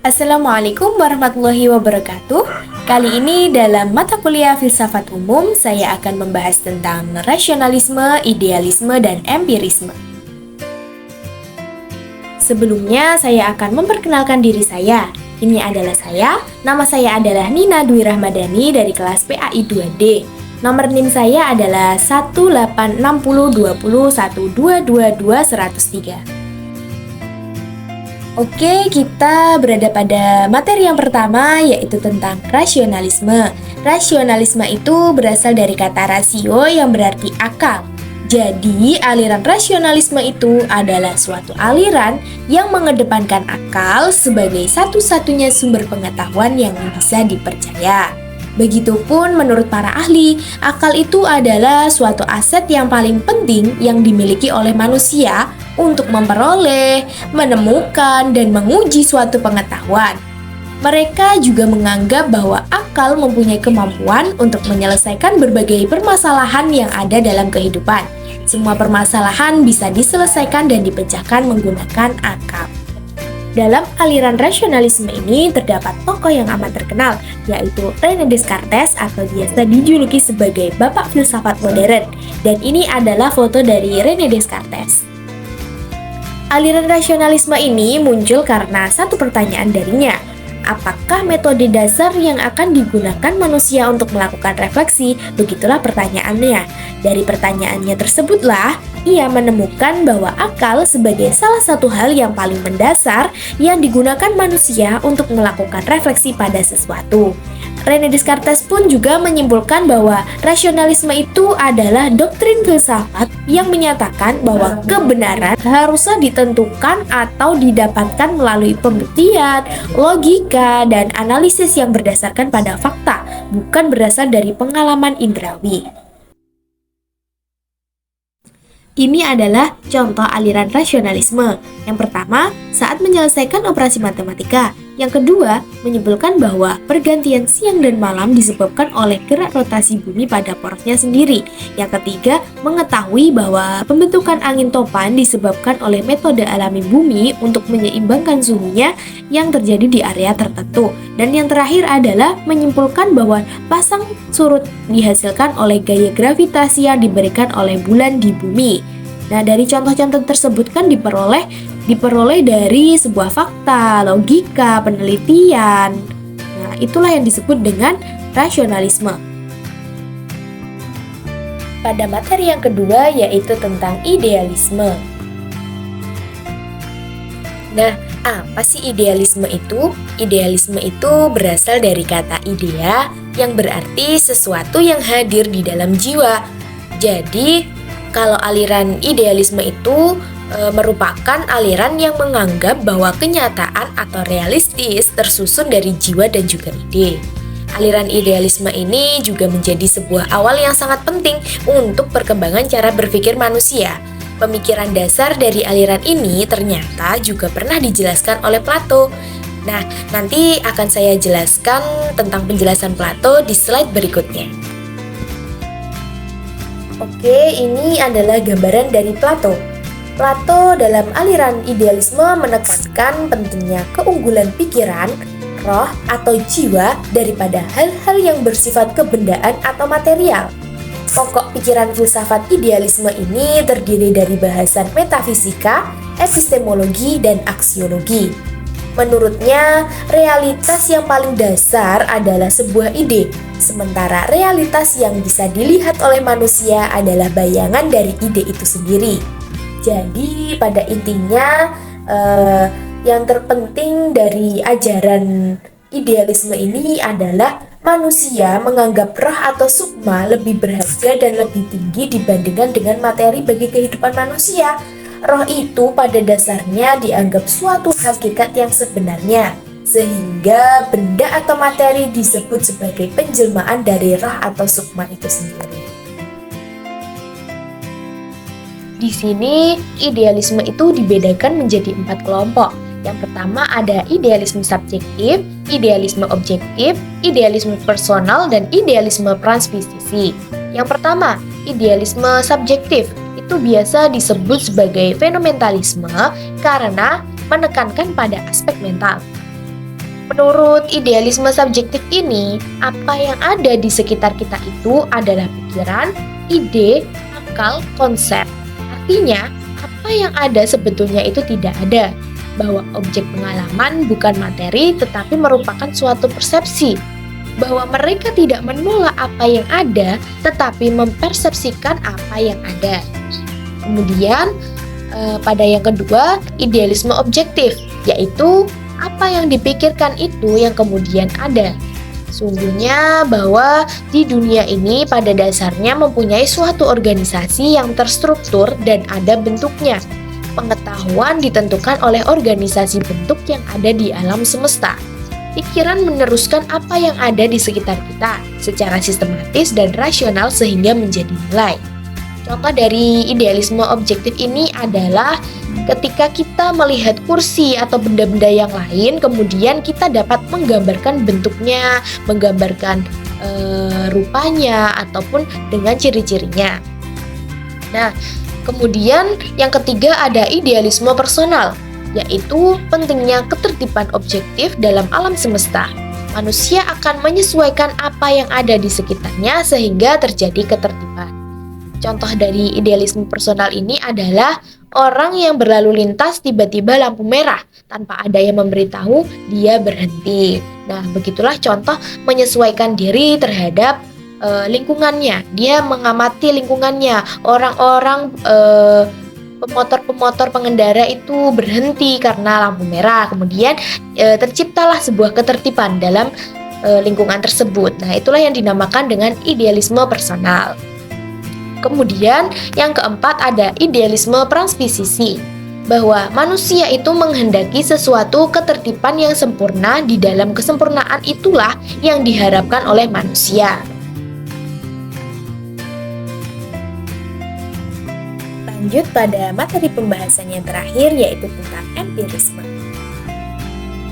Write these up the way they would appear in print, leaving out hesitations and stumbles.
Assalamualaikum warahmatullahi wabarakatuh. Kali ini dalam mata kuliah filsafat umum, saya akan membahas tentang rasionalisme, idealisme, dan empirisme. Sebelumnya, saya akan memperkenalkan diri saya. Ini adalah saya, nama saya adalah Nina Dwi Rahmadani dari kelas PAI 2D. Nomor NIM saya adalah 1860201222103. Oke, kita berada pada materi yang pertama, yaitu tentang rasionalisme. Rasionalisme itu berasal dari kata rasio yang berarti akal. Jadi, aliran rasionalisme itu adalah suatu aliran yang mengedepankan akal sebagai satu-satunya sumber pengetahuan yang bisa dipercaya. Begitupun menurut para ahli, akal itu adalah suatu aset yang paling penting yang dimiliki oleh manusia untuk memperoleh, menemukan, dan menguji suatu pengetahuan. Mereka juga menganggap bahwa akal mempunyai kemampuan untuk menyelesaikan berbagai permasalahan yang ada dalam kehidupan. Semua permasalahan bisa diselesaikan dan dipecahkan menggunakan akal. Dalam aliran rasionalisme ini terdapat tokoh yang amat terkenal, yaitu René Descartes atau biasa dijuluki sebagai Bapak Filsafat Modern. Dan ini adalah foto dari René Descartes. Aliran rasionalisme ini muncul karena satu pertanyaan darinya. Apakah metode dasar yang akan digunakan manusia untuk melakukan refleksi? Begitulah pertanyaannya. Dari pertanyaannya tersebutlah, ia menemukan bahwa akal sebagai salah satu hal yang paling mendasar yang digunakan manusia untuk melakukan refleksi pada sesuatu. René Descartes pun juga menyimpulkan bahwa rasionalisme itu adalah doktrin filsafat yang menyatakan bahwa kebenaran harusnya ditentukan atau didapatkan melalui pembuktian, logika, dan analisis yang berdasarkan pada fakta, bukan berasal dari pengalaman indrawi. Ini adalah contoh aliran rasionalisme. Yang pertama, saat menyelesaikan operasi matematika. Yang kedua, menyimpulkan bahwa pergantian siang dan malam disebabkan oleh gerak rotasi bumi pada porosnya sendiri. Yang ketiga, mengetahui bahwa pembentukan angin topan disebabkan oleh metode alami bumi untuk menyeimbangkan suhunya yang terjadi di area tertentu. Dan yang terakhir adalah menyimpulkan bahwa pasang surut dihasilkan oleh gaya gravitasi yang diberikan oleh bulan di bumi. Nah, dari contoh-contoh tersebut kan diperoleh dari sebuah fakta, logika, penelitian. Nah, itulah yang disebut dengan rasionalisme. Pada materi yang kedua yaitu tentang idealisme. Nah, apa sih idealisme itu? Idealisme itu berasal dari kata idea yang berarti sesuatu yang hadir di dalam jiwa. Jadi, kalau aliran idealisme itu merupakan aliran yang menganggap bahwa kenyataan atau realistis tersusun dari jiwa dan juga ide. Aliran idealisme ini juga menjadi sebuah awal yang sangat penting untuk perkembangan cara berpikir manusia. Pemikiran dasar dari aliran ini ternyata juga pernah dijelaskan oleh Plato. Nah, nanti akan saya jelaskan tentang penjelasan Plato di slide berikutnya. Oke, ini adalah gambaran dari Plato. Plato dalam aliran idealisme menekankan pentingnya keunggulan pikiran, roh, atau jiwa daripada hal-hal yang bersifat kebendaan atau material. Pokok pikiran filsafat idealisme ini terdiri dari bahasan metafisika, epistemologi, dan aksiologi. Menurutnya, realitas yang paling dasar adalah sebuah ide, sementara realitas yang bisa dilihat oleh manusia adalah bayangan dari ide itu sendiri. Jadi, pada intinya, yang terpenting dari ajaran idealisme ini adalah manusia menganggap roh atau sukma lebih berharga dan lebih tinggi dibandingkan dengan materi bagi kehidupan manusia. Roh itu pada dasarnya dianggap suatu hakikat yang sebenarnya, sehingga benda atau materi disebut sebagai penjelmaan dari roh atau sukma itu sendiri. Di sini, idealisme itu dibedakan menjadi 4 kelompok. Yang pertama ada idealisme subjektif, idealisme objektif, idealisme personal, dan idealisme transpisisi. Yang pertama, idealisme subjektif. Itu biasa disebut sebagai fenomenalisme karena menekankan pada aspek mental. Menurut idealisme subjektif ini, apa yang ada di sekitar kita itu adalah pikiran, ide, akal, konsep. Artinya, apa yang ada sebetulnya itu tidak ada, bahwa objek pengalaman bukan materi tetapi merupakan suatu persepsi, bahwa mereka tidak menolak apa yang ada tetapi mempersepsikan apa yang ada. Kemudian, pada yang kedua, idealisme objektif, yaitu apa yang dipikirkan itu yang kemudian ada. Sungguhnya bahwa di dunia ini pada dasarnya mempunyai suatu organisasi yang terstruktur dan ada bentuknya. Pengetahuan ditentukan oleh organisasi bentuk yang ada di alam semesta. Pikiran meneruskan apa yang ada di sekitar kita secara sistematis dan rasional sehingga menjadi nilai. Contoh dari idealisme objektif ini adalah ketika kita melihat kursi atau benda-benda yang lain, kemudian kita dapat menggambarkan bentuknya, menggambarkan rupanya, ataupun dengan ciri-cirinya. Nah, kemudian yang ketiga ada idealisme personal, yaitu pentingnya ketertiban objektif dalam alam semesta. Manusia akan menyesuaikan apa yang ada di sekitarnya sehingga terjadi ketertiban. Contoh dari idealisme personal ini adalah orang yang berlalu lintas tiba-tiba lampu merah tanpa ada yang memberitahu dia berhenti. Nah, begitulah contoh menyesuaikan diri terhadap lingkungannya. Dia mengamati lingkungannya. Orang-orang pemotor-pemotor pengendara itu berhenti karena lampu merah. Kemudian terciptalah sebuah ketertiban dalam lingkungan tersebut. Nah, itulah yang dinamakan dengan idealisme personal. Kemudian yang keempat ada idealisme transpisisi, bahwa manusia itu menghendaki sesuatu ketertiban yang sempurna. Di dalam kesempurnaan itulah yang diharapkan oleh manusia. Lanjut pada materi pembahasan yang terakhir, yaitu tentang empirisme.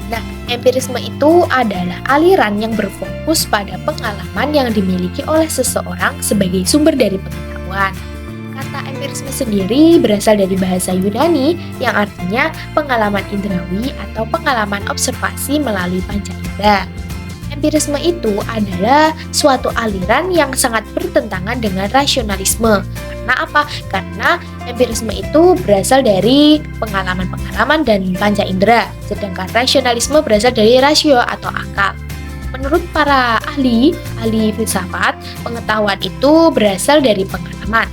Nah, empirisme itu adalah aliran yang berfokus pada pengalaman yang dimiliki oleh seseorang sebagai sumber dari pengetahuan. Kata empirisme sendiri berasal dari bahasa Yunani yang artinya pengalaman indrawi atau pengalaman observasi melalui panca indera. Empirisme itu adalah suatu aliran yang sangat bertentangan dengan rasionalisme. Karena apa? Karena empirisme itu berasal dari pengalaman-pengalaman dan panca indera, sedangkan rasionalisme berasal dari rasio atau akal. Menurut para ahli filsafat, pengetahuan itu berasal dari pengalaman.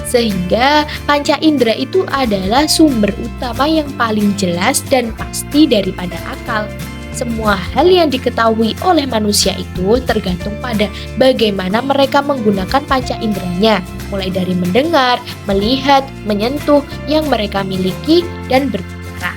Sehingga panca indera itu adalah sumber utama yang paling jelas dan pasti daripada akal. Semua hal yang diketahui oleh manusia itu tergantung pada bagaimana mereka menggunakan panca inderanya, mulai dari mendengar, melihat, menyentuh yang mereka miliki, dan berbicara.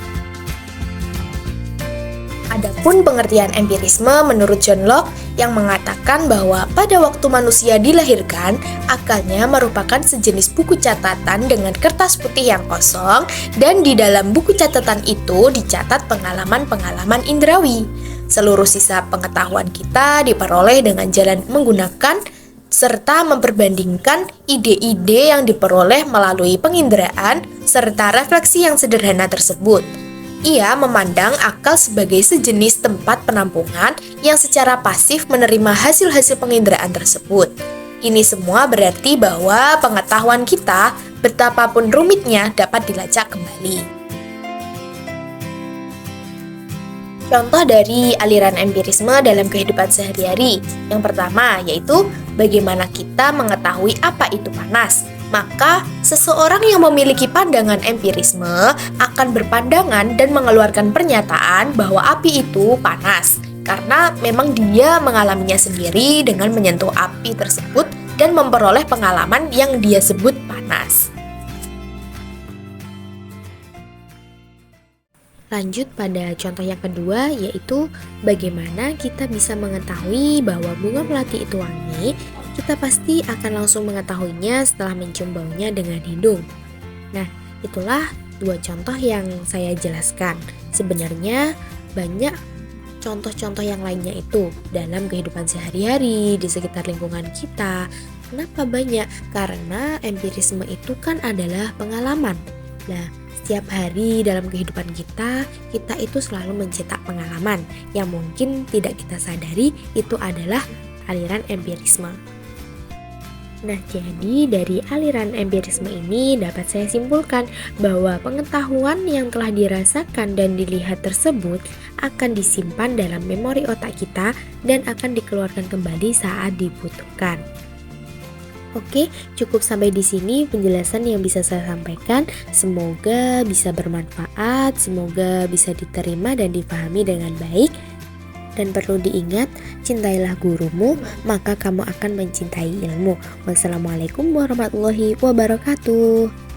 Adapun pengertian empirisme menurut John Locke yang mengatakan bahwa pada waktu manusia dilahirkan, akalnya merupakan sejenis buku catatan dengan kertas putih yang kosong, dan di dalam buku catatan itu dicatat pengalaman-pengalaman indrawi. Seluruh sisa pengetahuan kita diperoleh dengan jalan menggunakan serta memperbandingkan ide-ide yang diperoleh melalui penginderaan serta refleksi yang sederhana tersebut. Ia memandang akal sebagai sejenis tempat penampungan yang secara pasif menerima hasil-hasil penginderaan tersebut. Ini semua berarti bahwa pengetahuan kita, betapapun rumitnya, dapat dilacak kembali. Contoh dari aliran empirisme dalam kehidupan sehari-hari. Yang pertama yaitu bagaimana kita mengetahui apa itu panas. Maka, seseorang yang memiliki pandangan empirisme akan berpandangan dan mengeluarkan pernyataan bahwa api itu panas, karena memang dia mengalaminya sendiri dengan menyentuh api tersebut dan memperoleh pengalaman yang dia sebut panas. Lanjut pada contoh yang kedua, yaitu bagaimana kita bisa mengetahui bahwa bunga melati itu wangi. Kita pasti akan langsung mengetahuinya setelah mencium baunya dengan hidung. Nah, itulah dua contoh yang saya jelaskan. Sebenarnya banyak contoh-contoh yang lainnya itu dalam kehidupan sehari-hari, di sekitar lingkungan kita. Kenapa banyak? Karena empirisme itu kan adalah pengalaman. Nah, setiap hari dalam kehidupan kita itu selalu mencetak pengalaman yang mungkin tidak kita sadari itu adalah aliran empirisme. Nah, jadi dari aliran empirisme ini dapat saya simpulkan bahwa pengetahuan yang telah dirasakan dan dilihat tersebut akan disimpan dalam memori otak kita dan akan dikeluarkan kembali saat dibutuhkan. Oke, cukup sampai di sini penjelasan yang bisa saya sampaikan. Semoga bisa bermanfaat, semoga bisa diterima dan dipahami dengan baik. Dan perlu diingat, cintailah gurumu, maka kamu akan mencintai ilmu. Wassalamualaikum warahmatullahi wabarakatuh.